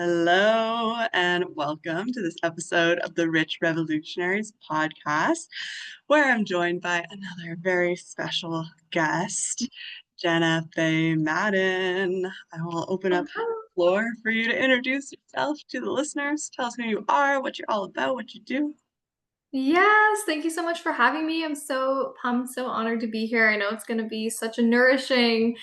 Hello and welcome to this episode of the Rich Revolutionaries Podcast, where I'm joined by another very special guest, Jenna Faye Madden. I will open up the floor for you to introduce yourself to the listeners. Tell us who you are, what you're all about, what you do. Yes, thank you so much for having me. I'm so pumped, so honored to be here. I know it's going to be such a nourishing,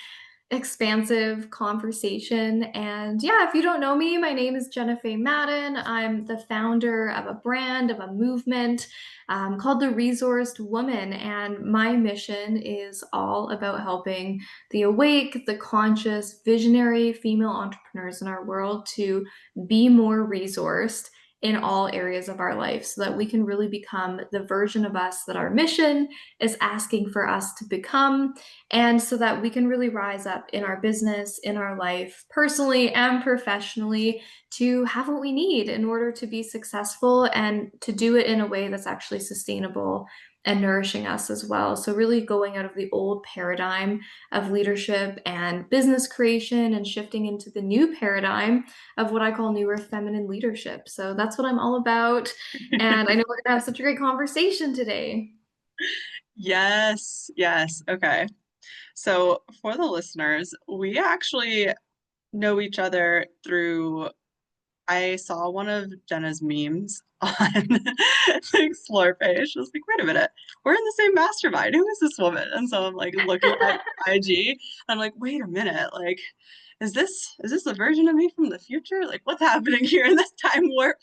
expansive conversation. And yeah, if you don't know me, my name is Jenna Faye Madden. I'm the founder of a brand, of a movement called the Resourced Woman. And my mission is all about helping the awake, the conscious, visionary female entrepreneurs in our world to be more resourced in all areas of our life so that we can really become the version of us that our mission is asking for us to become, and so that we can really rise up in our business, in our life, personally and professionally, to have what we need in order to be successful and to do it in a way that's actually sustainable and nourishing us as well. So really going out of the old paradigm of leadership and business creation and shifting into the new paradigm of what I call new earth feminine leadership. So that's what I'm all about. And I know we're gonna have such a great conversation today. Yes, yes. Okay. So for the listeners, we actually know each other through I saw one of Jenna's memes on the Explore page. I was like, wait a minute, we're in the same mastermind. Who is this woman? And so I'm like looking at IG. I'm like, wait a minute, like, is this a version of me from the future? Like, what's happening here in this time warp?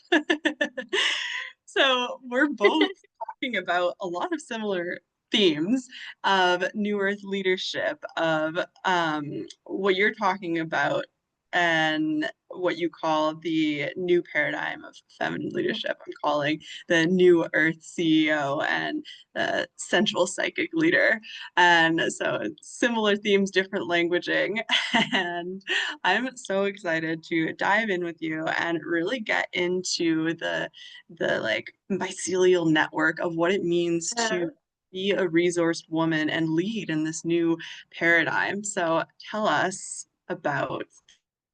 So we're both talking about a lot of similar themes of New Earth leadership, of what you're talking about and what you call the new paradigm of feminine leadership. I'm calling the New Earth CEO and the sensual psychic leader. And so similar themes, different languaging. And I'm so excited to dive in with you and really get into the like mycelial network of what it means Yeah. to be a resourced woman and lead in this new paradigm. So tell us about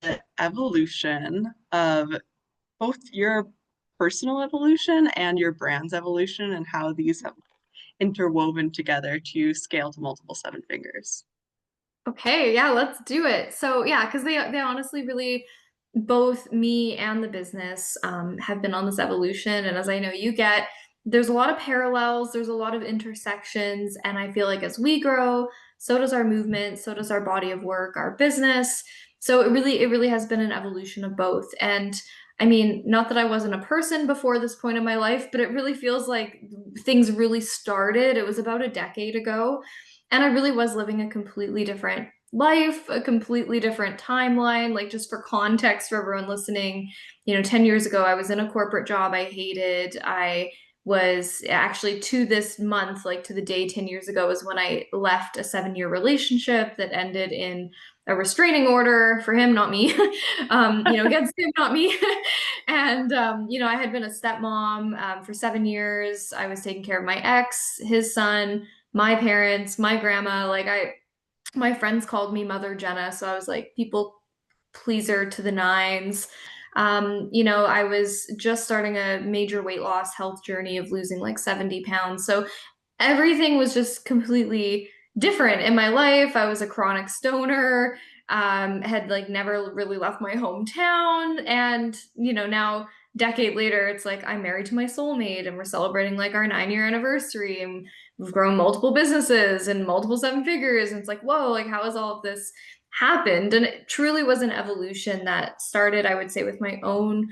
the evolution of both your personal evolution and your brand's evolution and how these have interwoven together to scale to multiple seven figures. Okay, yeah, let's do it. So yeah, because they honestly really both me and the business have been on this evolution. And as I know you get, there's a lot of parallels, there's a lot of intersections, and I feel like as we grow, so does our movement, so does our body of work, our business. So it really has been an evolution of both. And I mean, not that I wasn't a person before this point in my life, but it really feels like things really started. It was about a decade ago. And I really was living a completely different life, a completely different timeline. Like, just for context for everyone listening, 10 years ago, I was in a corporate job I hated. I was actually, to this month, like to the day 10 years ago, was when I left a 7-year relationship that ended in a restraining order for him, not me, against him, not me. And, I had been a stepmom for 7 years. I was taking care of my ex, his son, my parents, my grandma. My friends called me Mother Jenna. So I was like people pleaser to the nines. I was just starting a major weight loss health journey of losing like 70 pounds. So everything was just completely different in my life. I was a chronic stoner, had like never really left my hometown. And, now decade later, it's like I'm married to my soulmate and we're celebrating like our 9-year anniversary and we've grown multiple businesses and multiple seven figures. And it's like, whoa, like how has all of this happened? And it truly was an evolution that started, I would say, with my own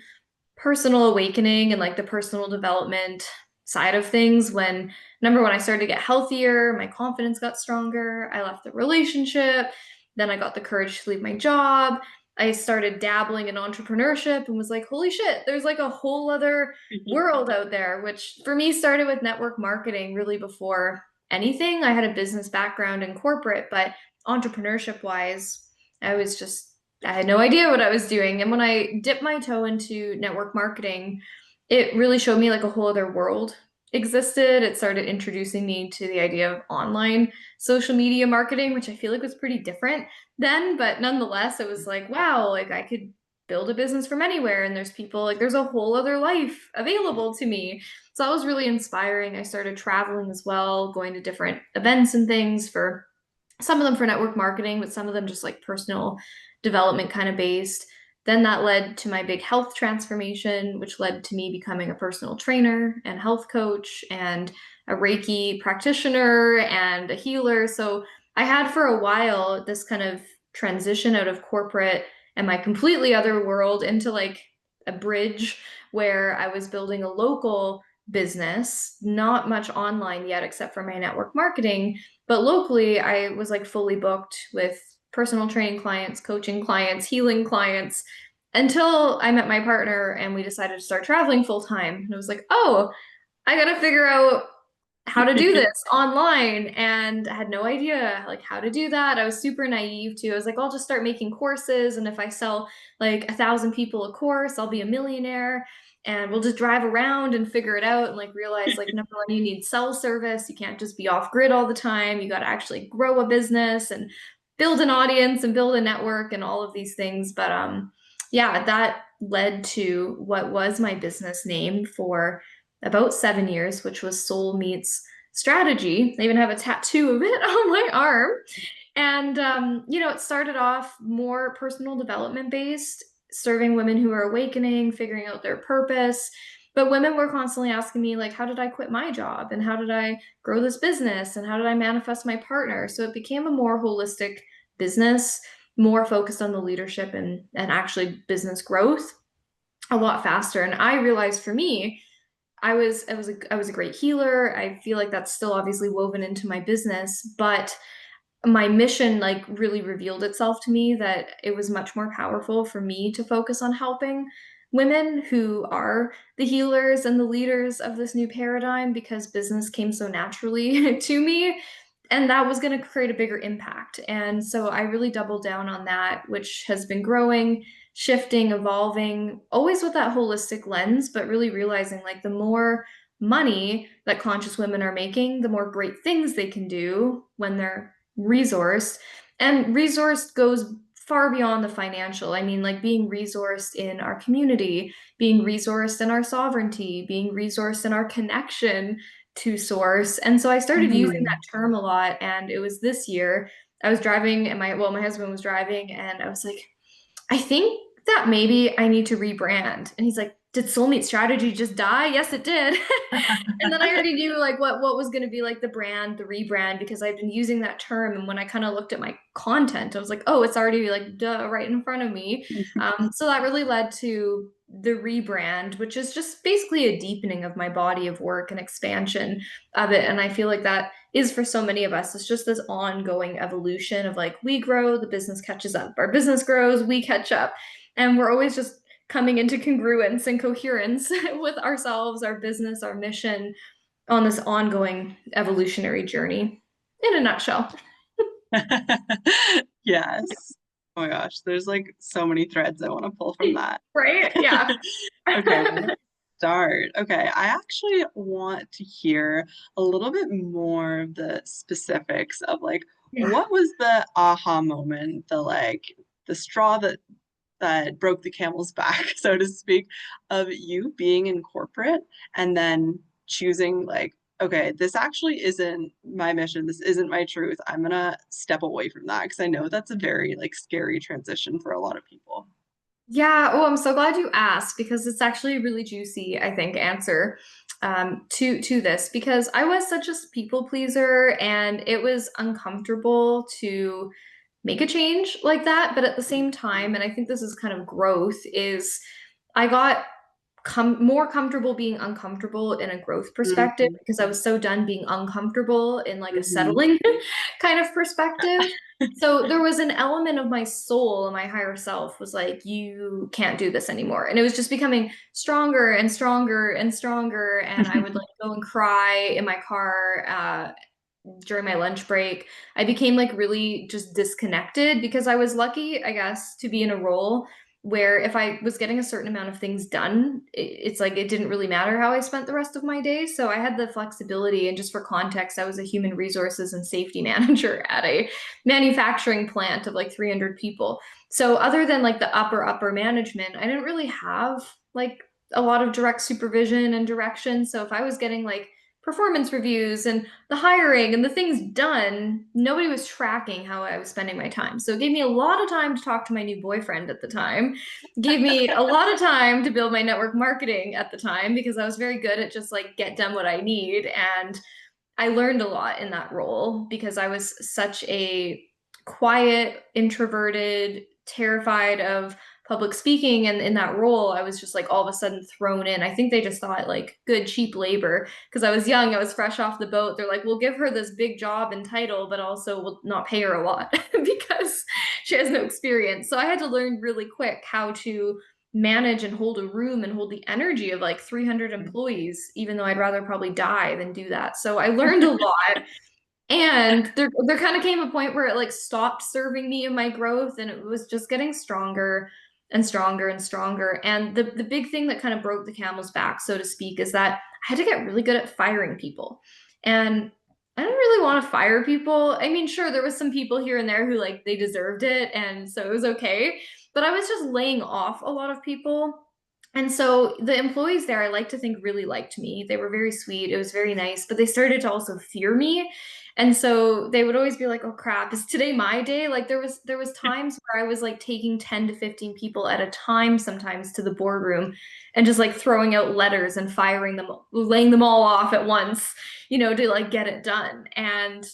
personal awakening and like the personal development side of things. When number one, I started to get healthier, my confidence got stronger, I left the relationship, then I got the courage to leave my job. I started dabbling in entrepreneurship and was like, holy shit, there's like a whole other world out there, which for me started with network marketing really before anything. I had a business background in corporate, but entrepreneurship wise, I was just I had no idea what I was doing. And when I dipped my toe into network marketing, it really showed me like a whole other world existed. It started introducing me to the idea of online social media marketing, which I feel like was pretty different then, but nonetheless, it was like, wow, like I could build a business from anywhere, and there's people like there's a whole other life available to me. So that was really inspiring. I started traveling as well, going to different events and things, for some of them for network marketing, but some of them just like personal development kind of based. Then that led to my big health transformation, which led to me becoming a personal trainer and health coach and a Reiki practitioner and a healer. So I had for a while this kind of transition out of corporate and my completely other world into like a bridge where I was building a local business, not much online yet, except for my network marketing. But locally, I was like fully booked with personal training clients, coaching clients, healing clients, until I met my partner and we decided to start traveling full time. And it was like, oh, I got to figure out how to do this online, and I had no idea like how to do that. I was super naive too. I was like, I'll just start making courses, and if I sell like 1,000 people a course, I'll be a millionaire, and we'll just drive around and figure it out, and like realize like number one, you need cell service. You can't just be off grid all the time. You got to actually grow a business and build an audience and build a network and all of these things. But yeah, that led to what was my business name for about 7 years, which was Soul Meets Strategy. I even have a tattoo of it on my arm. And, it started off more personal development based, serving women who are awakening, figuring out their purpose. But women were constantly asking me, like, how did I quit my job? And how did I grow this business? And how did I manifest my partner? So it became a more holistic business, more focused on the leadership and actually business growth a lot faster. And I realized for me, I was a great healer. I feel like that's still obviously woven into my business, but my mission like really revealed itself to me that it was much more powerful for me to focus on helping women who are the healers and the leaders of this new paradigm, because business came so naturally to me, and that was going to create a bigger impact. And so I really doubled down on that, which has been growing, shifting, evolving, always with that holistic lens, but really realizing like the more money that conscious women are making, the more great things they can do when they're resourced. And resourced goes far beyond the financial. I mean, like being resourced in our community, being resourced in our sovereignty, being resourced in our connection to source. And so I started using that term a lot. And it was this year I was driving, and my husband was driving, and I was like, I think that maybe I need to rebrand. And he's like, did Soulmate Strategy just die? Yes, it did. And then I already knew like what was going to be like the brand, the rebrand, because I've been using that term. And when I kind of looked at my content, I was like, oh, it's already like right in front of me. So that really led to the rebrand, which is just basically a deepening of my body of work and expansion of it. And I feel like that is for so many of us. It's just this ongoing evolution of like, we grow, the business catches up, our business grows, we catch up. And we're always just coming into congruence and coherence with ourselves, our business, our mission on this ongoing evolutionary journey in a nutshell. Yes. Oh my gosh, there's like so many threads I want to pull from that. Right? Yeah. Okay, let's start. Okay, I actually want to hear a little bit more of the specifics of like what was the aha moment, the straw that broke the camel's back, so to speak, of you being in corporate and then choosing like, okay, this actually isn't my mission. This isn't my truth. I'm gonna step away from that, because I know that's a very like scary transition for a lot of people. Yeah. Oh, I'm so glad you asked, because it's actually a really juicy, I think, answer to this, because I was such a people pleaser and it was uncomfortable to make a change like that. But at the same time, and I think this is kind of growth, is I got more comfortable being uncomfortable in a growth perspective, Mhm, because I was so done being uncomfortable in like a mhm. settling kind of perspective. So there was an element of my soul and my higher self was like, you can't do this anymore. And it was just becoming stronger and stronger and stronger. And I would like go and cry in my car during my lunch break. I became like really just disconnected, because I was lucky, I guess, to be in a role where if I was getting a certain amount of things done, it's like it didn't really matter how I spent the rest of my day. So I had the flexibility. And just for context, I was a human resources and safety manager at a manufacturing plant of like 300 people. So other than like the upper management, I didn't really have like a lot of direct supervision and direction. So if I was getting like performance reviews and the hiring and the things done, nobody was tracking how I was spending my time. So it gave me a lot of time to talk to my new boyfriend at the time. It gave me a lot of time to build my network marketing at the time because I was very good at just like get done what I need. And I learned a lot in that role because I was such a quiet, introverted, terrified of public speaking. And in that role, I was just like all of a sudden thrown in. I think they just thought like good, cheap labor because I was young, I was fresh off the boat. They're like, we'll give her this big job and title, but also we'll not pay her a lot because she has no experience. So I had to learn really quick how to manage and hold a room and hold the energy of like 300 employees, even though I'd rather probably die than do that. So I learned a lot. And there kind of came a point where it like stopped serving me in my growth and it was just getting stronger and stronger and stronger. And the big thing that kind of broke the camel's back, so to speak, is that I had to get really good at firing people. And I didn't really want to fire people. I mean, sure, there was some people here and there who like they deserved it, and so it was okay. But I was just laying off a lot of people. And so the employees there, I like to think really liked me. They were very sweet. It was very nice, but they started to also fear me. And so they would always be like, "Oh crap, is today my day?" Like there was times where I was like taking 10 to 15 people at a time sometimes to the boardroom and just like throwing out letters and firing them, laying them all off at once, to like get it done. And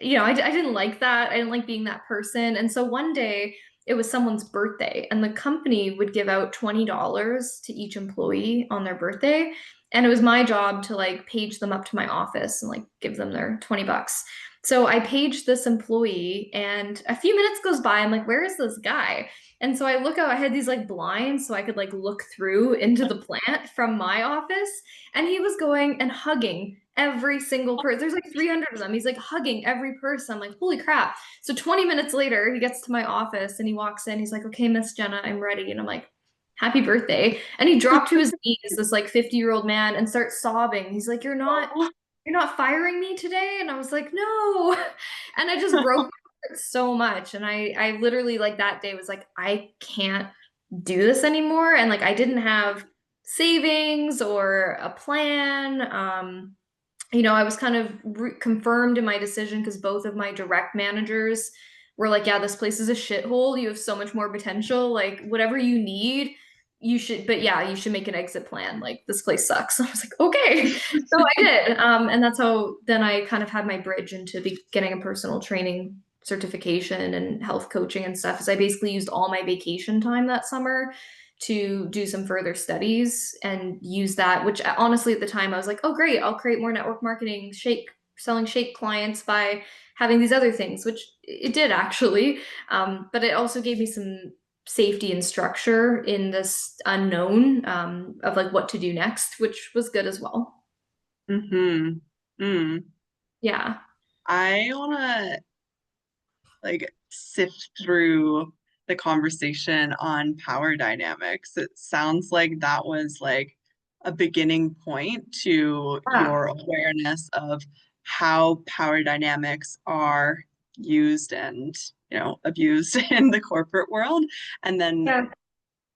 I didn't like that. I didn't like being that person. And so one day it was someone's birthday and the company would give out $20 to each employee on their birthday. And it was my job to like page them up to my office and like give them their 20 bucks. So I paged this employee and a few minutes goes by. I'm like, where is this guy? And so I look out, I had these like blinds so I could like look through into the plant from my office. And he was going and hugging every single person. There's like 300 of them. He's like hugging every person. I'm like, holy crap. So 20 minutes later, he gets to my office and he walks in. He's like, okay, Miss Jenna, I'm ready. And I'm like, happy birthday. And he dropped to his knees, this like 50-year-old man, and starts sobbing. He's like, you're not firing me today? And I was like, no. And I just broke my heart so much. And I literally like that day was like, I can't do this anymore. And like I didn't have savings or a plan. I was kind of confirmed in my decision because both of my direct managers were like, yeah, this place is a shithole. You have so much more potential. Like, whatever you need, you should, but yeah, you should make an exit plan. Like, this place sucks. I was like, okay. So I did. And that's how then I kind of had my bridge into getting a personal training certification and health coaching and stuff. Is I basically used all my vacation time that summer to do some further studies and use that, which honestly at the time I was like, oh great, I'll create more network marketing selling shake clients by having these other things, which it did actually. But it also gave me some safety and structure in this unknown of like what to do next, which was good as well. Mm-hmm. Mm. Yeah. I wanna like sift through the conversation on power dynamics. It sounds like that was like a beginning point to Yeah. your awareness of how power dynamics are used and, abused in the corporate world. And then Yeah.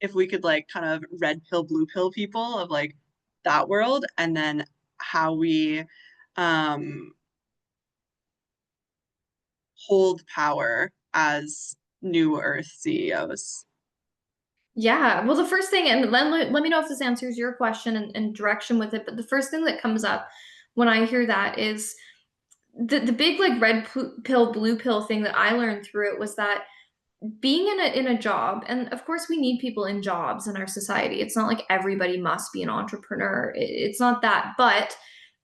if we could like kind of red pill, blue pill people of like that world, and then how we um hold power as New Earth CEOs. Yeah. Well, the first thing, and let me know if this answers your question and direction with it, but the first thing that comes up when I hear that is the big like pill, blue pill thing that I learned through it was that being in a job, and of course we need people in jobs in our society. It's not like everybody must be an entrepreneur. It's not that, but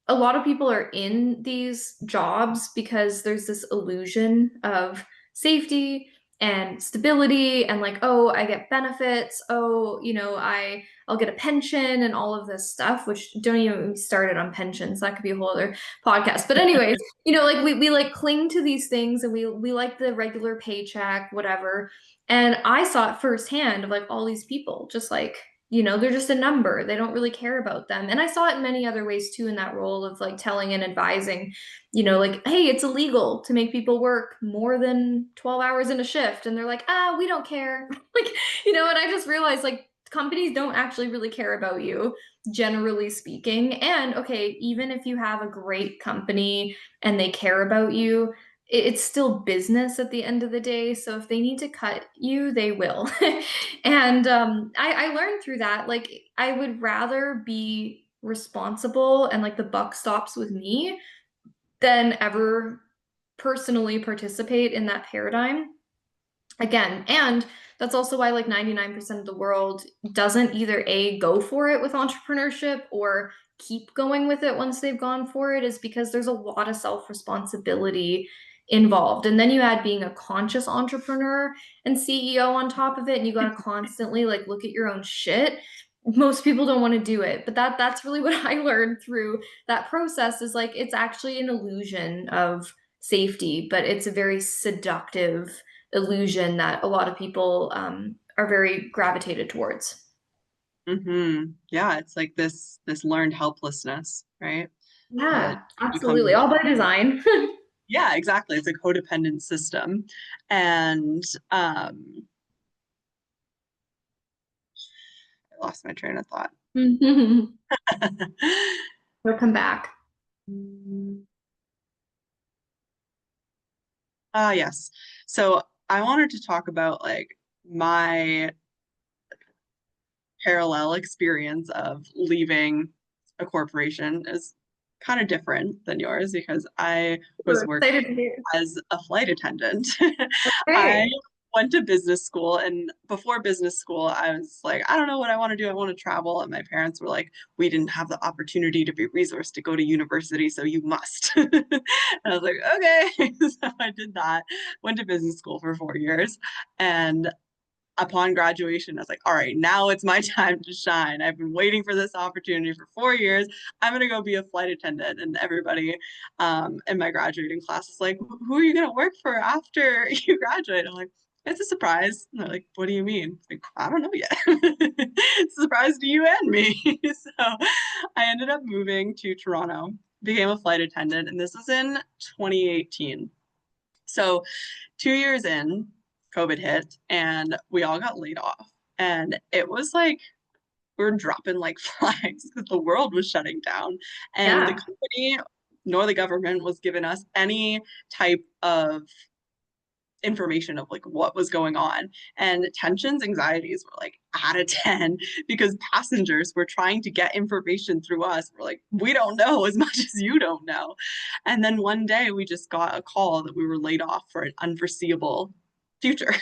a lot of people are in these jobs because there's this illusion of safety and stability and like, oh, I get benefits. Oh, I'll get a pension and all of this stuff, which don't even start it on pensions. That could be a whole other podcast. But anyways, like we like cling to these things and we like the regular paycheck, whatever. And I saw it firsthand of like all these people just like they're just a number. They don't really care about them. And I saw it in many other ways too, in that role of like telling and advising, like, hey, it's illegal to make people work more than 12 hours in a shift. And they're like, we don't care. Like, and I just realized like companies don't actually really care about you, generally speaking. And okay, even if you have a great company and they care about you, it's still business at the end of the day. So if they need to cut you, they will. And I learned through that, like, I would rather be responsible and like the buck stops with me than ever personally participate in that paradigm again. And that's also why like 99% of the world doesn't either A, go for it with entrepreneurship or keep going with it once they've gone for it, is because there's a lot of self-responsibility involved. And then you add being a conscious entrepreneur and CEO on top of it, and you got to constantly like look at your own shit. Most people don't want to do it, but that's really what I learned through that process, is like it's actually an illusion of safety, but it's a very seductive illusion that a lot of people are very gravitated towards. Yeah, it's like this learned helplessness, right? That Yeah, you come absolutely. to, All by design. yeah, exactly. It's a codependent system. And I lost my train of thought. We'll come back. Yes. So I wanted to talk about like my parallel experience of leaving a corporation is kind of different than yours because I was We're working excited to hear. as a flight attendant. I Okay. went to business school, and before business school, I was like, I don't know what I want to do. I want to travel. And my parents were like, we didn't have the opportunity to be resourced to go to university, so you must. And I was like, okay. So I did that, went to business school for 4 years. And upon graduation, I was like, all right, now it's my time to shine. I've been waiting for this opportunity for 4 years. I'm gonna go be a flight attendant. And everybody in my graduating class is like, who are you gonna work for after you graduate? I'm like, it's a surprise. And they're like, what do you mean? Like, I don't know yet. It's a surprise to you and me. So I ended up moving to Toronto, became a flight attendant, and this was in 2018. So 2 years in, COVID hit and we all got laid off. And it was like we were dropping like flies because the world was shutting down. And the Yeah. company nor the government was giving us any type of information of like what was going on. And tensions, anxieties were like out of 10 because passengers were trying to get information through us. We're like, we don't know as much as you don't know. And then one day we just got a call that we were laid off for an unforeseeable future.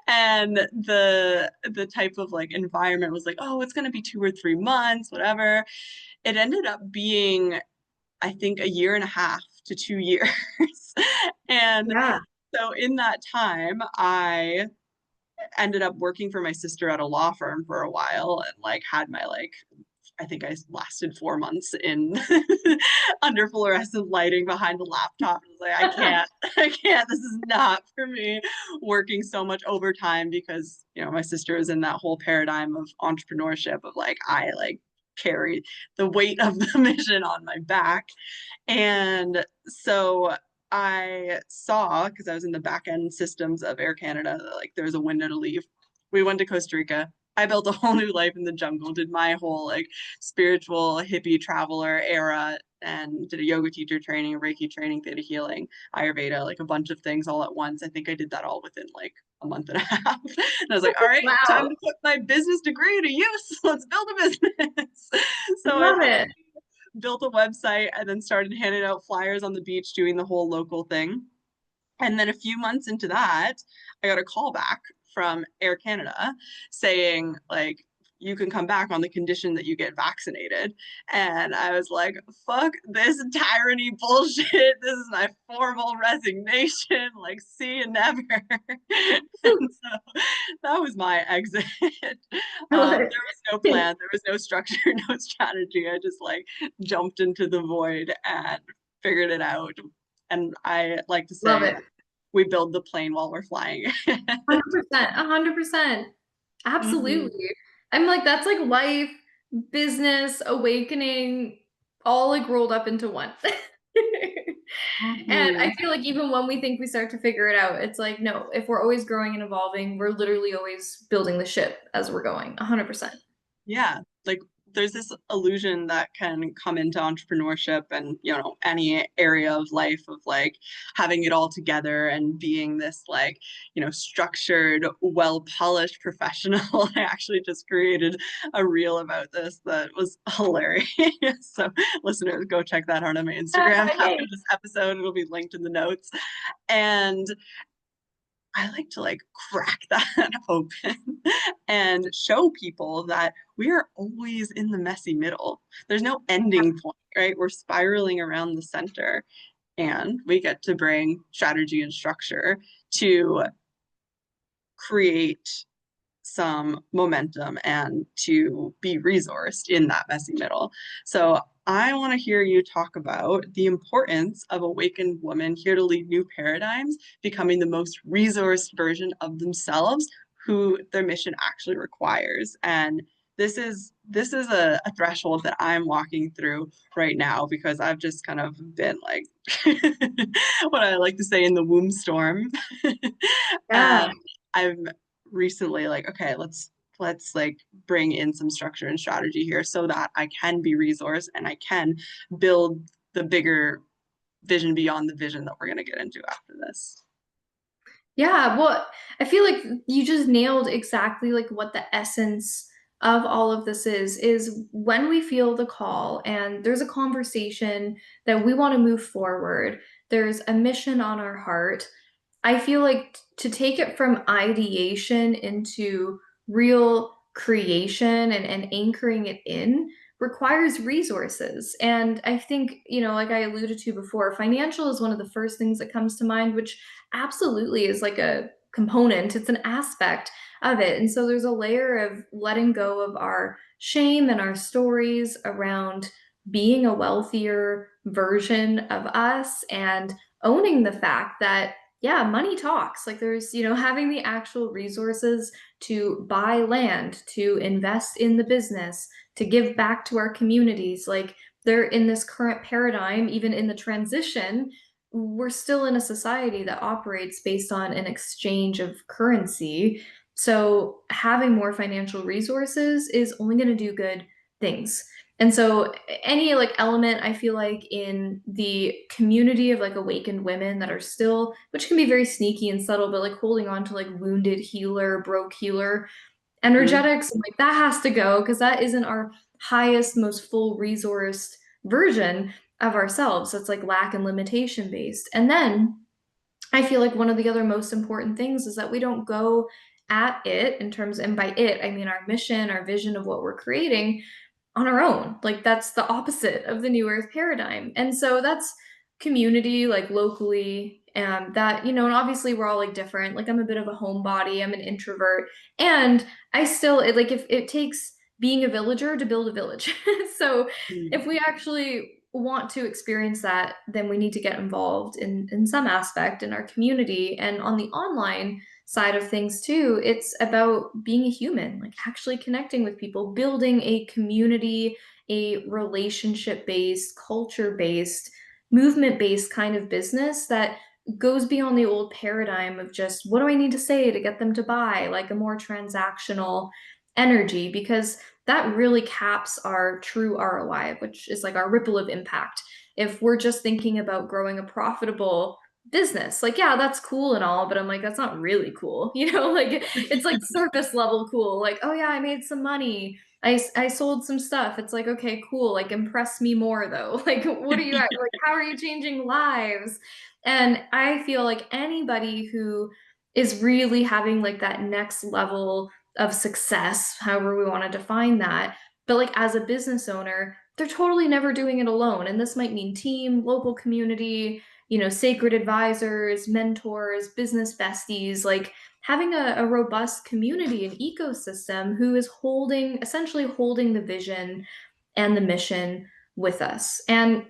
And the type of like environment was like, oh, it's going to be 2 or 3 months, whatever. It ended up being, I think, a year and a half to 2 years. And Yeah. so in that time, I ended up working for my sister at a law firm for a while and like had my like I think I lasted 4 months in under fluorescent lighting behind a laptop. I was like, I can't, this is not for me. Working so much overtime because, my sister is in that whole paradigm of entrepreneurship of like, I like carry the weight of the mission on my back. And so I saw, because I was in the back end systems of Air Canada, that like there was a window to leave. We went to Costa Rica. I built a whole new life in the jungle, did my whole like spiritual hippie traveler era and did a yoga teacher training, Reiki training, theta healing, Ayurveda, like a bunch of things all at once. I think I did that all within like a month and a half. And I was like, all right, time Wow. to put my business degree to use. Let's build a business. I So I love it. built a website and then started handing out flyers on the beach, doing the whole local thing. And then a few months into that, I got a call back from Air Canada saying, like, you can come back on the condition that you get vaccinated. And I was like, fuck this tyranny bullshit. This is my formal resignation. Like, see you never. And so that was my exit. I love There it. was no plan, there was no structure, no strategy. I just like jumped into the void and figured it out. And I like to Love say it. we build the plane while we're flying. 100%. 100%. Mhm. Absolutely. I'm like, that's like life, business, awakening, all like rolled up into one. And I Mhm. feel like even when we think we start to figure it out, it's like, no, if we're always growing and evolving, we're literally always building the ship as we're going, 100%. Yeah, like there's this illusion that can come into entrepreneurship and, any area of life of like having it all together and being this like, structured, well-polished professional. I actually just created a reel about this that was hilarious. So listeners, go check that out on my Instagram after Yay. this episode. It'll be linked in the notes. And I like to like crack that open and show people that we are always in the messy middle. There's no ending point, right? We're spiraling around the center, and we get to bring strategy and structure to create some momentum and to be resourced in that messy middle. So I want to hear you talk about the importance of awakened women here to lead new paradigms, becoming the most resourced version of themselves who their mission actually requires. And this is a threshold that I'm walking through right now because I've just kind of been like what I like to say in the womb storm. Yeah. And I'm recently like, okay, let's like bring in some structure and strategy here so that I can be resourced and I can build the bigger vision beyond the vision that we're going to get into after this. Yeah, well, I feel like you just nailed exactly like what the essence of all of this is when we feel the call and there's a conversation that we want to move forward, there's a mission on our heart. I feel like to take it from ideation into real creation and anchoring it in requires resources. And I think, like I alluded to before, financial is one of the first things that comes to mind, which absolutely is like a component, it's an aspect of it. And so there's a layer of letting go of our shame and our stories around being a wealthier version of us and owning the fact that yeah, money talks. Like there's, having the actual resources to buy land, to invest in the business, to give back to our communities. Like they're in this current paradigm, even in the transition, we're still in a society that operates based on an exchange of currency. So having more financial resources is only going to do good things. And so any like element I feel like in the community of like awakened women that are still, which can be very sneaky and subtle, but like holding on to like wounded healer, broke healer Mhm. energetics, like that has to go because that isn't our highest, most full resourced version of ourselves. That's like lack and limitation based. And then I feel like one of the other most important things is that we don't go at it in terms, and by it, I mean our mission, our vision of what we're creating on our own. Like that's the opposite of the new earth paradigm. And so that's community, like locally, that, and obviously we're all like different. Like I'm a bit of a homebody, I'm an introvert, and I still like if it takes being a villager to build a village. So if we actually want to experience that, then we need to get involved in some aspect in our community. And on the online side of things too, it's about being a human, like actually connecting with people, building a community, a relationship based, culture based, movement based kind of business that goes beyond the old paradigm of just what do I need to say to get them to buy, like a more transactional energy, because that really caps our true ROI, which is like our ripple of impact. If we're just thinking about growing a profitable business, like, yeah, that's cool and all, but I'm like, that's not really cool. Like it's like surface level cool. Like, oh yeah, I made some money. I sold some stuff. It's like, okay, cool. Like, impress me more though. Like, what are you at? Like, how are you changing lives? And I feel like anybody who is really having like that next level of success, however we want to define that. But like as a business owner, they're totally never doing it alone. And this might mean team, local community, sacred advisors, mentors, business besties, like having a robust community and ecosystem who is essentially holding the vision and the mission with us. And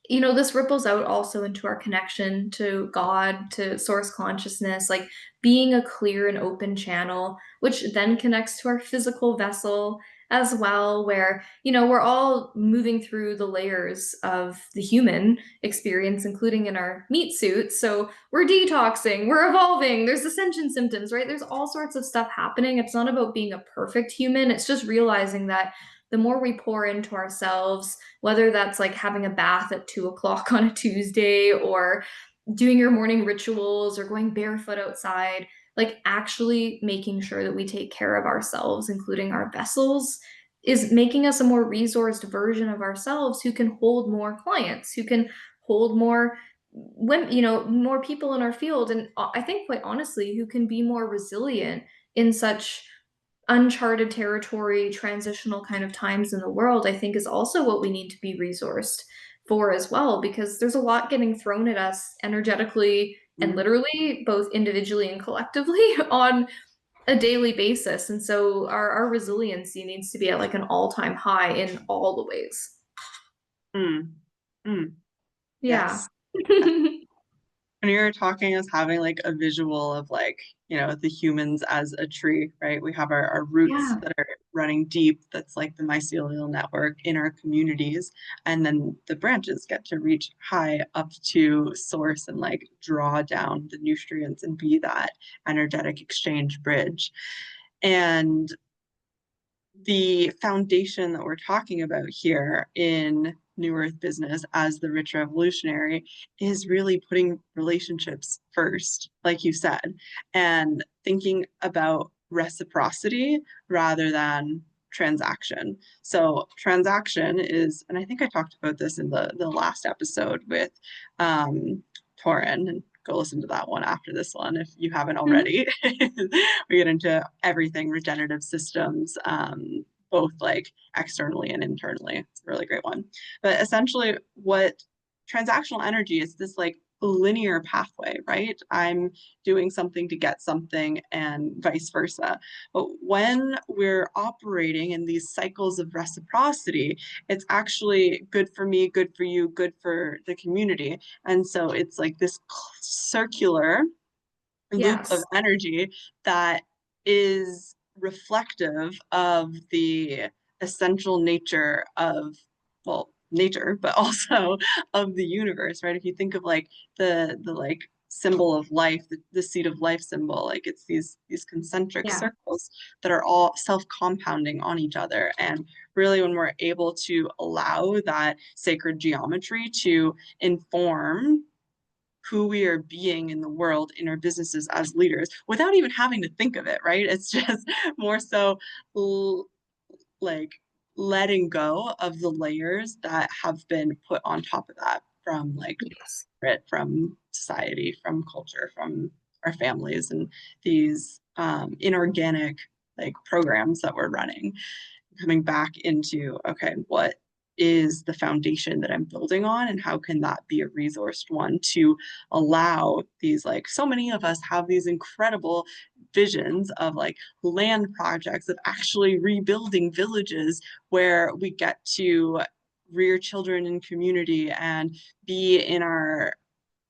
this ripples out also into our connection to God, to source consciousness, like being a clear and open channel, which then connects to our physical vessel as well, where, we're all moving through the layers of the human experience, including in our meat suits. So we're detoxing, we're evolving, there's ascension symptoms, right? There's all sorts of stuff happening. It's not about being a perfect human, it's just realizing that the more we pour into ourselves, whether that's like having a bath at 2 o'clock on a Tuesday or doing your morning rituals or going barefoot outside, like actually making sure that we take care of ourselves, including our vessels, is making us a more resourced version of ourselves who can hold more clients, who can hold more women, more people in our field. And I think, quite honestly, who can be more resilient in such uncharted territory, transitional kind of times in the world, I think is also what we need to be resourced for as well, because there's a lot getting thrown at us energetically and Mhm. literally, both individually and collectively, on a daily basis. And so our resiliency needs to be at like an all-time high in all the ways. Mm. Mm. Yeah. Yes. When you were talking, I was having like a visual of like, the humans as a tree, right? We have our roots Yeah. that are running deep. That's like the mycelial network in our communities. And then the branches get to reach high up to source and like draw down the nutrients and be that energetic exchange bridge. And the foundation that we're talking about here in New Earth business as the Rich Revolutionary is really putting relationships first, like you said, and thinking about reciprocity rather than transaction. So transaction is, and I think I talked about this in the last episode with Torin, and go listen to that one after this one if you haven't Mhm. already. We get into everything regenerative systems, both like externally and internally. It's a really great one. But essentially, what transactional energy is, this like linear pathway, right? I'm doing something to get something and vice versa. But when we're operating in these cycles of reciprocity, it's actually good for me, good for you, good for the community. And so it's like this circular loop of Yes. energy that is reflective of the essential nature of, well, nature, but also of the universe, right? If you think of like the like symbol of life, the seed of life symbol, like it's these concentric Yeah. circles that are all self-compounding on each other. And really, when we're able to allow that sacred geometry to inform who we are being in the world, in our businesses as leaders, without even having to think of it, right? It's just more so like letting go of the layers that have been put on top of that from like Yes. from society, from culture, from our families, and these inorganic like programs that we're running, coming back into, okay, what is the foundation that I'm building on, and how can that be a resourced one to allow these, like, so many of us have these incredible visions of like land projects, of actually rebuilding villages where we get to rear children in community and be in our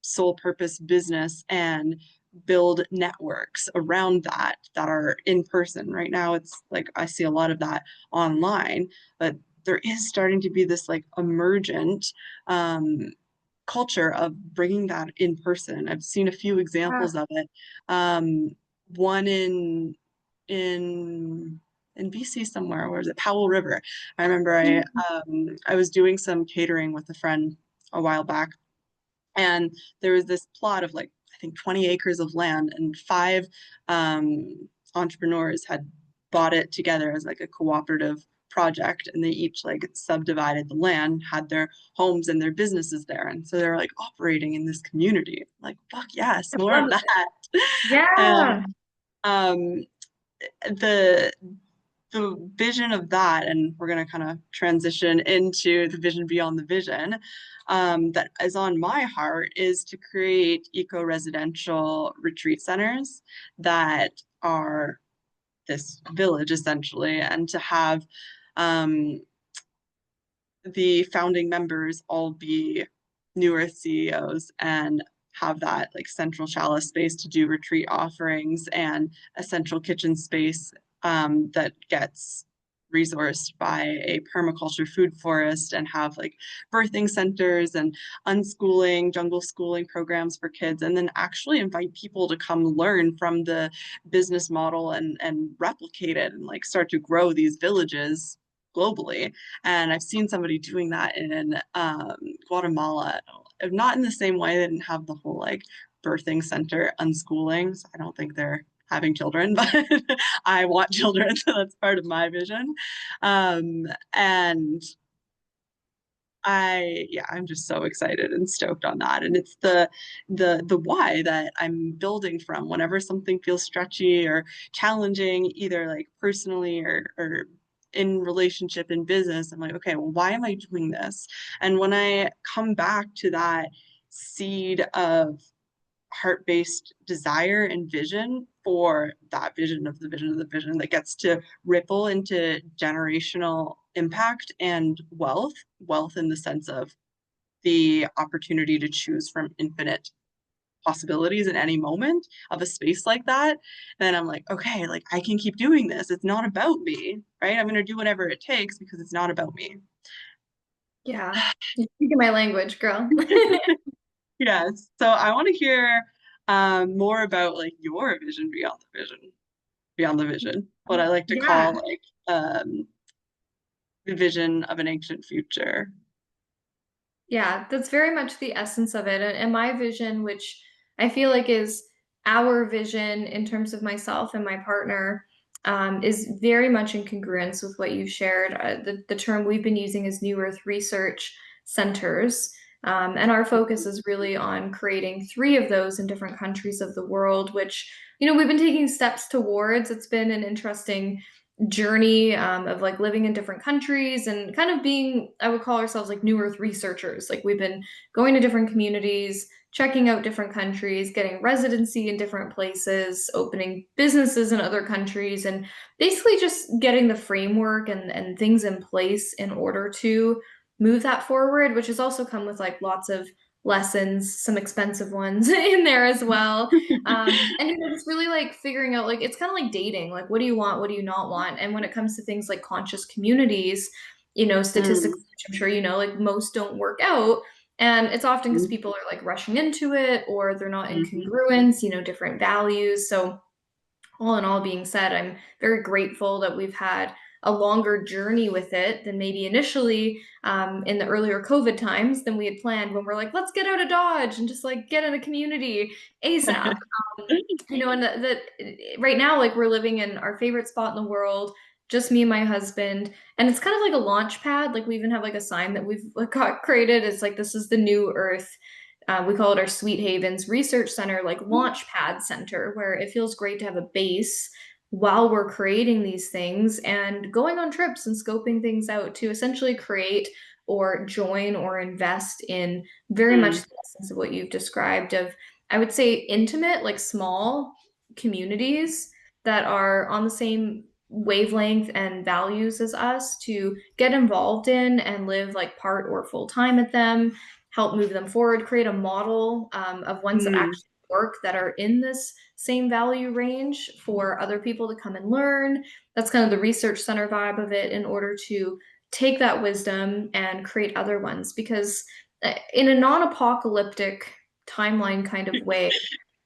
sole purpose business and build networks around that are in person. Right now it's like I see a lot of that online, but there is starting to be this like emergent culture of bringing that in person. I've seen a few Yeah. examples of it. One in in BC somewhere, where is it? Powell River. I remember Mhm. I was doing some catering with a friend a while back, and there was this plot of like, I think 20 acres of land, and five entrepreneurs had bought it together as like a cooperative project, and they each like subdivided the land, had their homes and their businesses there. And so they're like operating in this community. Like, fuck yes, I more of love that. it. And Yeah. um the the vision of that, and we're going to kind of transition into the vision beyond the vision, that is on my heart, is to create eco-residential retreat centers that are this village essentially, and to have um, the founding members all be New Earth CEOs, and have that like central chalice space to do retreat offerings and a central kitchen space that gets resourced by a permaculture food forest and have like birthing centers and unschooling, jungle schooling programs for kids, and then actually invite people to come learn from the business model and replicate it and like start to grow these villages globally. And I've seen somebody doing that in Guatemala, not in the same way. They didn't have the whole like birthing center unschooling. So I don't think they're having children, but I want children, so that's part of my vision. And I'm just so excited and stoked on that. And it's the why that I'm building from whenever something feels stretchy or challenging, either like personally or in relationship in business. I'm like, okay, well, why am I doing this? And when I come back to that seed of heart-based desire and vision for that vision of the vision of the vision that gets to ripple into generational impact and wealth in the sense of the opportunity to choose from infinite possibilities in any moment of a space like that, then I'm like, okay, like I can keep doing this. It's not about me, right? I'm going to do whatever it takes because it's not about me. Yeah. You're speaking my language, girl. Yes. So I want to hear more about like your vision beyond the vision, what I like to call Yeah. like the vision of an ancient future. Yeah, that's very much the essence of it. And my vision, which I feel like is our vision in terms of myself and my partner, is very much in congruence with what you shared. The term we've been using is New Earth Research Centers. And our focus is really on creating three of those in different countries of the world, which, we've been taking steps towards. It's been an interesting journey of like living in different countries and kind of being, I would call ourselves like New Earth researchers. Like we've been going to different communities, checking out different countries, getting residency in different places, opening businesses in other countries, and basically just getting the framework and things in place in order to move that forward, which has also come with like lots of lessons, some expensive ones in there as well. And it's really like figuring out like it's kind of like dating, like what do you want, what do you not want? And when it comes to things like conscious communities, Mm, statistics, which I'm sure like most don't work out. And it's often because mm, people are like rushing into it or they're not in mhm. congruence, different values. So all in all being said, I'm very grateful that we've had a longer journey with it than maybe initially in the earlier COVID times than we had planned when we're like, let's get out of Dodge and just like get in a community ASAP. And right now, like we're living in our favorite spot in the world, just me and my husband. And it's kind of like a launch pad. Like we even have like a sign that we've like, got created. It's like, this is the new Earth. We call it our Sweet Havens Research Center, like launch pad center, where it feels great to have a base while we're creating these things and going on trips and scoping things out to essentially create or join or invest in very much Mm, the essence of what you've described of, I would say, intimate, like small communities that are on the same wavelength and values as us to get involved in and live like part or full time at them, help move them forward, create a model of ones that mm, actually work that are in this same value range for other people to come and learn. That's kind of the research center vibe of it in order to take that wisdom and create other ones. Because in a non apocalyptic timeline kind of way,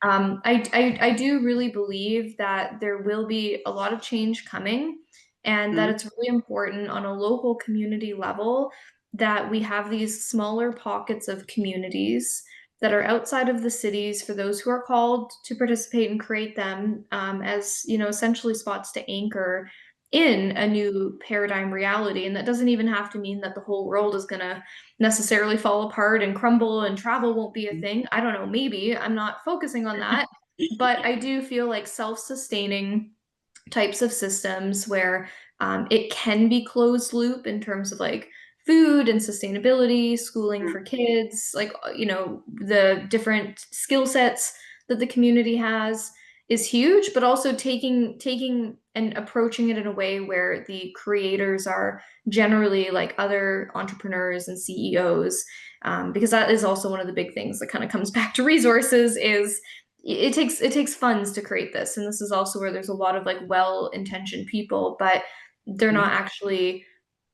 I do really believe that there will be a lot of change coming and that mm, it's really important on a local community level that we have these smaller pockets of communities that are outside of the cities for those who are called to participate and create them as essentially spots to anchor in a new paradigm reality. And that doesn't even have to mean that the whole world is going to necessarily fall apart and crumble and travel won't be a mm, thing. I don't know, maybe I'm not focusing on that, but I do feel like self-sustaining types of systems where it can be closed loop in terms of like food and sustainability, schooling for kids, like the different skill sets that the community has is huge, but also taking and approaching it in a way where the creators are generally like other entrepreneurs and CEOs, because that is also one of the big things that kind of comes back to resources is it takes funds to create this, and this is also where there's a lot of like well-intentioned people, but they're not actually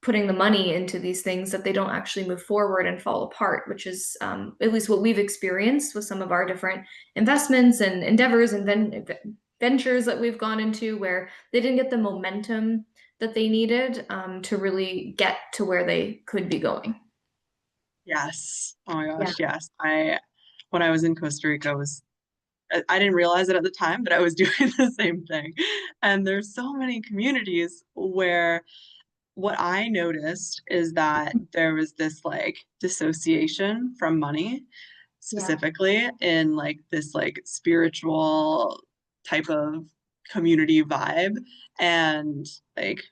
putting the money into these things, that they don't actually move forward and fall apart, which is at least what we've experienced with some of our different investments and endeavors and ventures that we've gone into, where they didn't get the momentum that they needed to really get to where they could be going. Yes. Oh my Yeah. gosh, yes. When I was in Costa Rica, I didn't realize it at the time, but I was doing the same thing. And there's so many communities where what I noticed is that there was this like dissociation from money, Yeah, specifically in like this like spiritual type of community vibe. And like,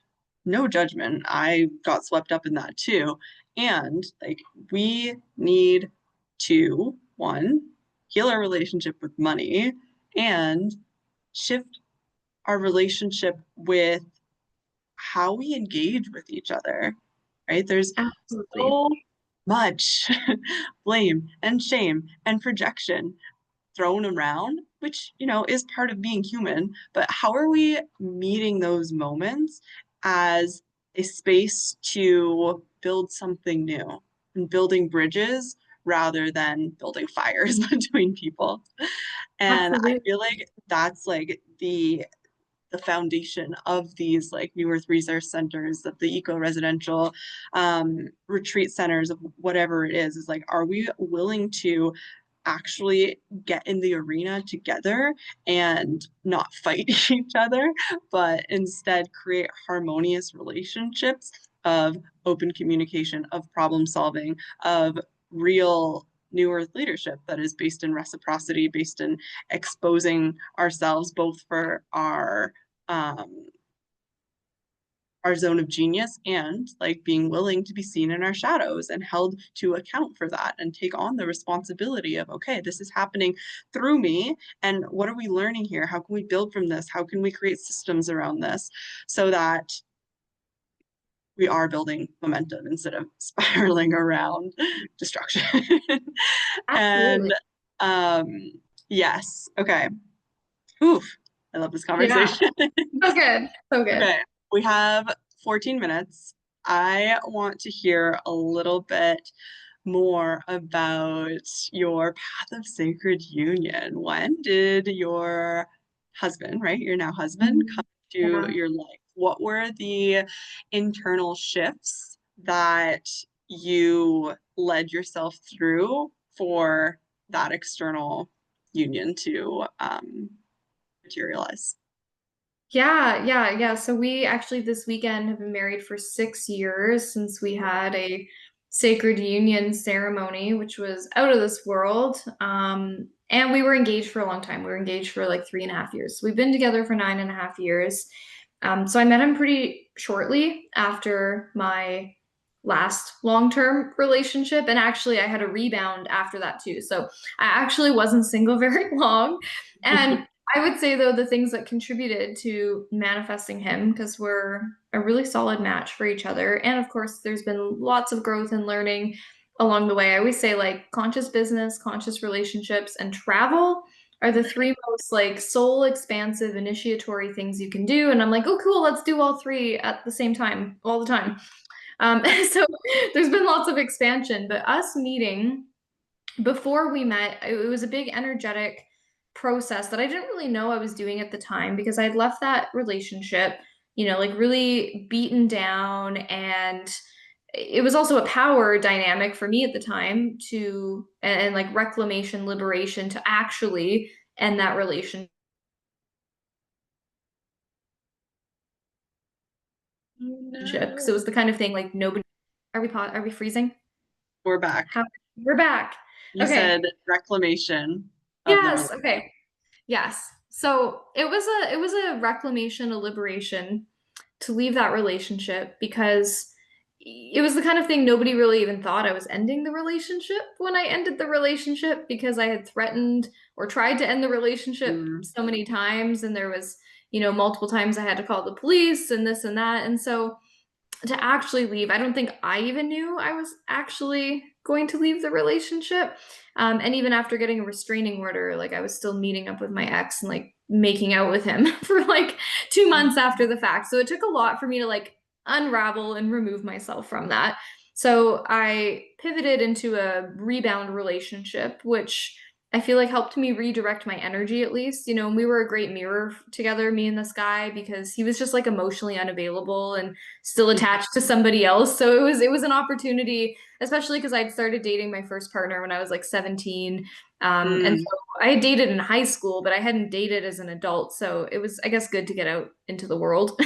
no judgment, I got swept up in that too. And like, we need to, one, heal our relationship with money and shift our relationship with how we engage with each other, right? There's absolutely. so much blame and shame and projection thrown around, which, is part of being human. But how are we meeting those moments as a space to build something new and building bridges rather than building fires between people? And I Absolutely. feel like that's like the foundation of these like New Earth resource centers, of the eco-residential retreat centers, of whatever it is like, are we willing to actually get in the arena together and not fight each other, but instead create harmonious relationships of open communication, of problem solving, of real New Earth leadership that is based in reciprocity, based in exposing ourselves both for um, our zone of genius and like being willing to be seen in our shadows and held to account for that and take on the responsibility of, okay, this is happening through me. And what are we learning here? How can we build from this? How can we create systems around this so that we are building momentum instead of spiraling around destruction? Absolutely. And um, yes, okay. Oof, I love this Yeah. conversation. So good. So good. Okay, we have 14 minutes. I want to hear a little bit more about your path of sacred union. When did your husband, right, your now husband, Mhm. come to Yeah. your life? What were the internal shifts that you led yourself through for that external union to materialize? Yeah. So we actually this weekend have been married for 6 years since we had a sacred union ceremony, which was out of this world. And we were engaged for a long time. We were engaged for like 3.5 years. So we've been together for 9.5 years. So I met him pretty shortly after my last long-term relationship. And actually, I had a rebound after that too. So I actually wasn't single very long. And I would say, though, the things that contributed to manifesting him, because we're a really solid match for each other. And of course, there's been lots of growth and learning along the way. I always say, like, conscious business, conscious relationships, and travel are the three most like soul expansive initiatory things you can do. And I'm like, oh, cool, let's do all three at the same time, all the time. So there's been lots of expansion, but us meeting before we met, it was a big energetic process that I didn't really know I was doing at the time because I had left that relationship, like really beaten down. And it was also a power dynamic for me at the time and like reclamation, liberation to actually end that relationship. Because No. it was the kind of thing like nobody, are we freezing? We're back. How, we're back. You Okay. said reclamation of the Yes. relationship. Okay. Yes. So it was a reclamation, a liberation to leave that relationship because it was the kind of thing nobody really even thought I was ending the relationship when I ended the relationship because I had threatened or tried to end the relationship Mm, so many times and there was, multiple times I had to call the police and this and that. And so to actually leave, I don't think I even knew I was actually going to leave the relationship. And even after getting a restraining order, like I was still meeting up with my ex and like making out with him for like 2 months after the fact. So it took a lot for me to like unravel and remove myself from that. So I pivoted into a rebound relationship, which I feel like helped me redirect my energy at least. And we were a great mirror together, me and this guy, because he was just like emotionally unavailable and still attached to somebody else. So it was an opportunity, especially because I'd started dating my first partner when I was like 17. And Mm. so I had dated in high school, but I hadn't dated as an adult. So it was, I guess, good to get out into the world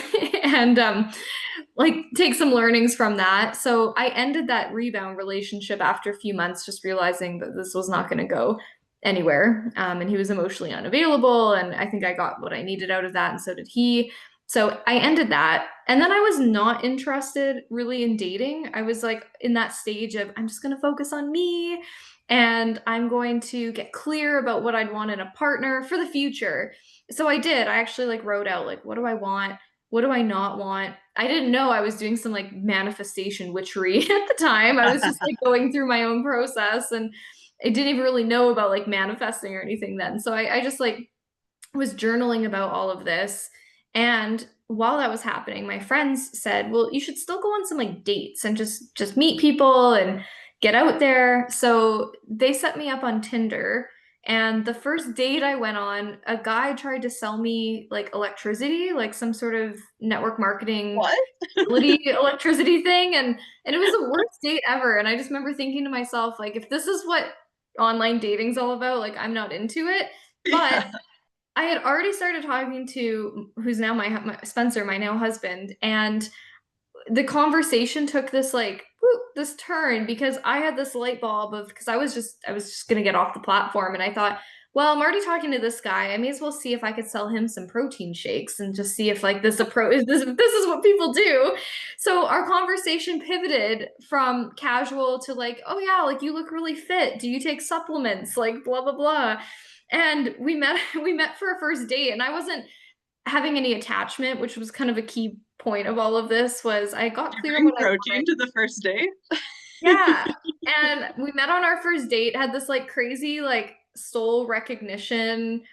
and like take some learnings from that. So I ended that rebound relationship after a few months, just realizing that this was not going to go anywhere. And he was emotionally unavailable. And I think I got what I needed out of that. And so did he. So I ended that. And then I was not interested really in dating. I was like in that stage of, I'm just going to focus on me and I'm going to get clear about what I'd want in a partner for the future. So I did. I actually like wrote out like, what do I want? What do I not want? I didn't know I was doing some like manifestation witchery at the time. I was just like going through my own process and I didn't even really know about like manifesting or anything then. So I just like was journaling about all of this. And while that was happening, my friends said, well, you should still go on some like dates and just meet people and get out there. So they set me up on Tinder. And the first date I went on, a guy tried to sell me like electricity, like some sort of network marketing What? electricity thing. And it was the worst date ever. And I just remember thinking to myself, like, if this is what online dating's all about, like I'm not into it. But Yeah. I had already started talking to who's now my Spencer, my now husband, and the conversation took this like whoop, this turn because I had this light bulb of because I was just gonna get off the platform and I thought, well, I'm already talking to this guy. I may as well see if I could sell him some protein shakes and just see if like this approach this is what people do. So our conversation pivoted from casual to like, oh yeah, like you look really fit. Do you take supplements? Like blah blah blah. And we met we met for a first date and I wasn't having any attachment, which was kind of a key point of all of this was I got You clear on bring what I protein wanted. to the first date? Yeah. And we met on our first date, had this like crazy like soul recognition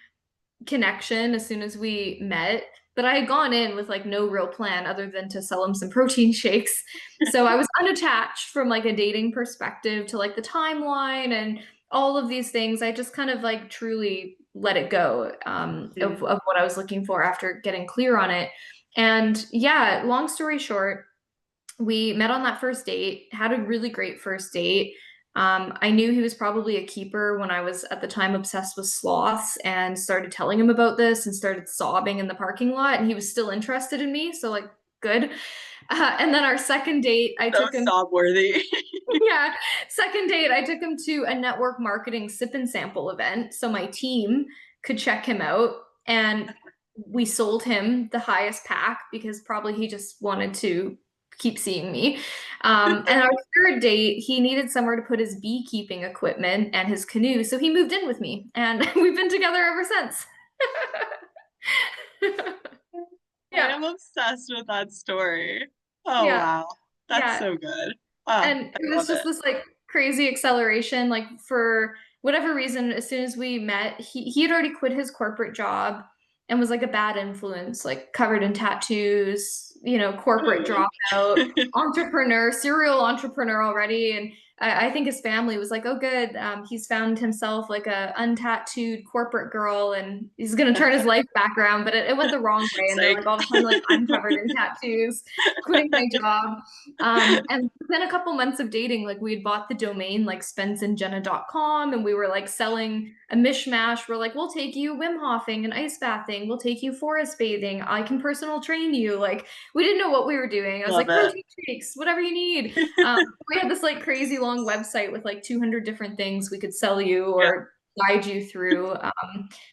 connection as soon as we met. But I had gone in with like no real plan other than to sell him some protein shakes. So I was unattached from like a dating perspective to like the timeline and all of these things. I just kind of like truly let it go Mm. of what I was looking for after getting clear on it. And yeah, long story short, we met on that first date, had a really great first date. I knew he was probably a keeper when I was at the time obsessed with sloths and started telling him about this and started sobbing in the parking lot. And he was still interested in me. So, like, good. And then our second date, I So took him, sob worthy. yeah, second date, I took him to a network marketing sip and sample event. So my team could check him out. And we sold him the highest pack because probably he just wanted to keep seeing me. And our third date, he needed somewhere to put his beekeeping equipment and his canoe. So he moved in with me and we've been together ever since. I Yeah. am obsessed with that story. Oh Yeah. wow. That's Yeah. so good. Ah, And I it was love just it. this like crazy acceleration. Like for whatever reason, as soon as we met, he had already quit his corporate job and was like a bad influence, like covered in tattoos, corporate Oh. dropout, entrepreneur, serial entrepreneur already. And I think his family was like, oh, good. He's found himself like a untattooed corporate girl and he's going to turn his life back around. But it went the wrong way. And they're Psych. like, all of a sudden, like, I'm covered in tattoos, quitting my job. And within a couple months of dating, like we had bought the domain like spenceandjenna.com and we were like selling a mishmash. We're like, we'll take you Wim Hofing and ice bathing. We'll take you forest bathing. I can personal train you. Like we didn't know what we were doing. I was Love like, it. protein shakes, whatever you need. We had this like crazy long website with like 200 different things we could sell you Yeah. or guide you through.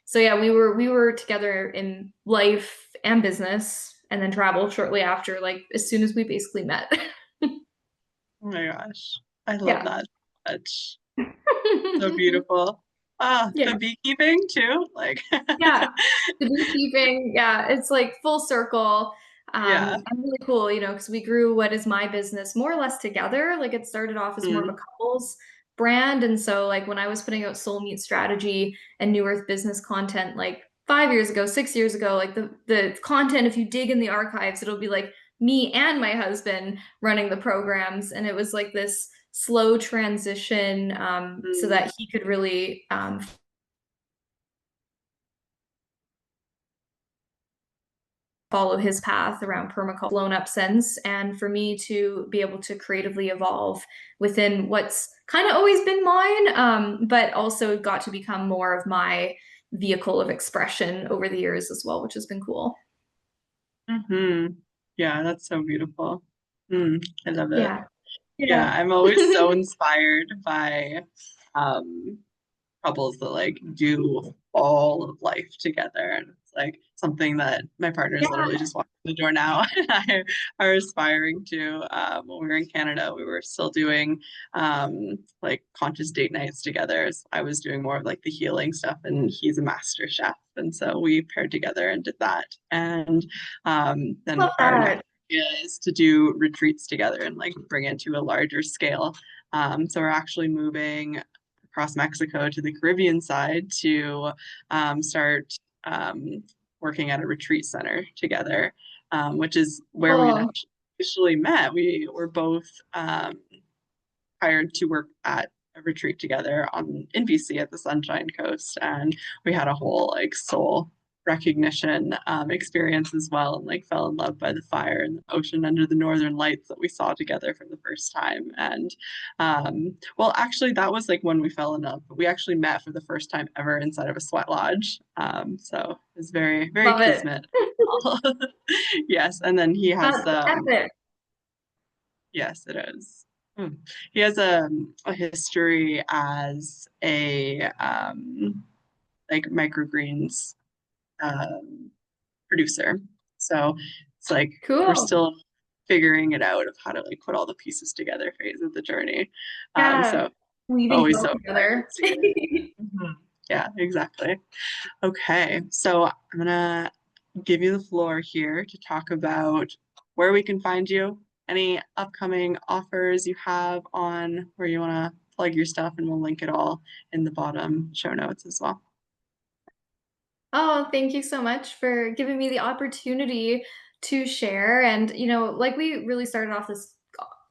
So yeah, we were together in life and business and then travel shortly after, like as soon as we basically met. Oh my gosh. I love Yeah. that so much. So beautiful. Yeah. The beekeeping too, like Yeah, the beekeeping, yeah, it's like full circle. yeah. And really cool, because we grew what is my business more or less together. Like it started off as more of a Mm, couples brand. And so like when I was putting out Soul Meat strategy and New Earth business content like 5 years ago, 6 years ago, like the content, if you dig in the archives, it'll be like me and my husband running the programs. And it was like this slow transition so mm, that he could really follow his path around permaculture blown up since, and for me to be able to creatively evolve within what's kind of always been mine, but also got to become more of my vehicle of expression over the years as well, which has been cool. hmm. Yeah, that's so beautiful. I love it. Yeah. Yeah, Yeah. I'm always so inspired by um couples that like do all of life together. And it's like something that my partner's literally Yeah. just walking the door now and I are aspiring to. When we were in Canada, we were still doing like conscious date nights together. So I was doing more of like the healing stuff, and he's a master chef. And so we paired together and did that. And then Love our next that. idea is to do retreats together and like bring it to a larger scale. So we're actually moving across Mexico to the Caribbean side to start working at a retreat center together, which is where we Cool. initially met. We were both hired to work at a retreat together in BC at the Sunshine Coast, and we had a whole like soul recognition experience as well, and like fell in love by the fire and the ocean under the northern lights that we saw together for the first time. And well, actually, that was like when we fell in love, but we actually met for the first time ever inside of a sweat lodge. So it was very very Love it. kismet. Yes, and then he has That's epic. yes, it is. Hmm. He has a history as a like microgreens um, producer. So it's like we're Cool. still figuring it out of how to like put all the pieces together phase of the journey. Yeah. So Weaving it always all so excited together. to. Mhm. Yeah, exactly. Okay, so I'm gonna give you the floor here to talk about where we can find you, any upcoming offers you have on where you want to plug your stuff, and we'll link it all in the bottom show notes as well. Oh, thank you so much for giving me the opportunity to share. And, like we really started off this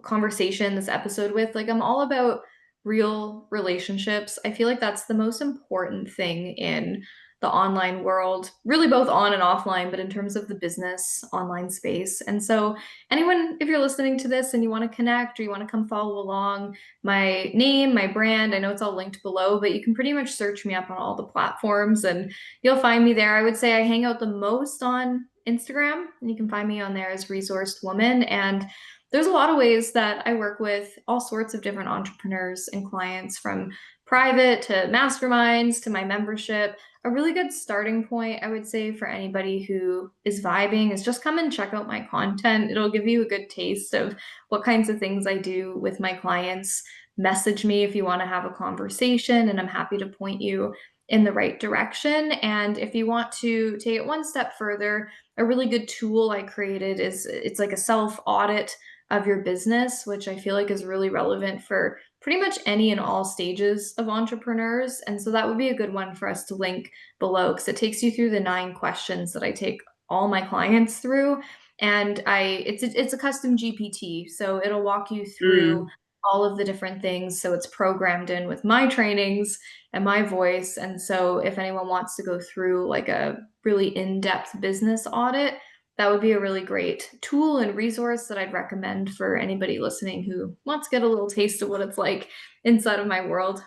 conversation, this episode with, like, I'm all about real relationships. I feel like that's the most important thing in the online world, really both on and offline, but in terms of the business online space. And so, anyone, if you're listening to this and you want to connect or you want to come follow along, my name, my brand, I know it's all linked below, but you can pretty much search me up on all the platforms and you'll find me there. I would say I hang out the most on Instagram, and you can find me on there as Resourced Woman. And there's a lot of ways that I work with all sorts of different entrepreneurs and clients, from private to masterminds to my membership. A really good starting point, I would say, for anybody who is vibing is just come and check out my content. It'll give you a good taste of what kinds of things I do with my clients. Message me if you want to have a conversation, and I'm happy to point you in the right direction. And if you want to take it one step further, a really good tool I created is it's like a self audit of your business, which I feel like is really relevant for pretty much any and all stages of entrepreneurs. And so that would be a good one for us to link below, because it takes you through the 9 questions that I take all my clients through. And it's a custom GPT, so it'll walk you through Mm, all of the different things. So it's programmed in with my trainings and my voice. And so if anyone wants to go through like a really in-depth business audit, that would be a really great tool and resource that I'd recommend for anybody listening who wants to get a little taste of what it's like inside of my world.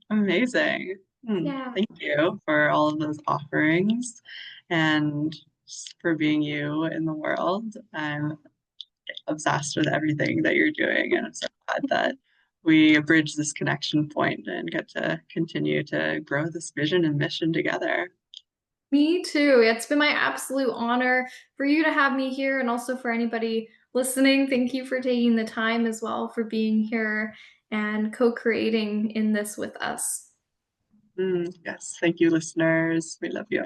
Amazing. Yeah. Thank you for all of those offerings and just for being you in the world. I'm obsessed with everything that you're doing, and I'm so glad that we bridge this connection point and get to continue to grow this vision and mission together. Me too. It's been my absolute honor for you to have me here, and also for anybody listening. Thank you for taking the time as well, for being here and co creating in this with us. Yes, thank you, listeners. We love you.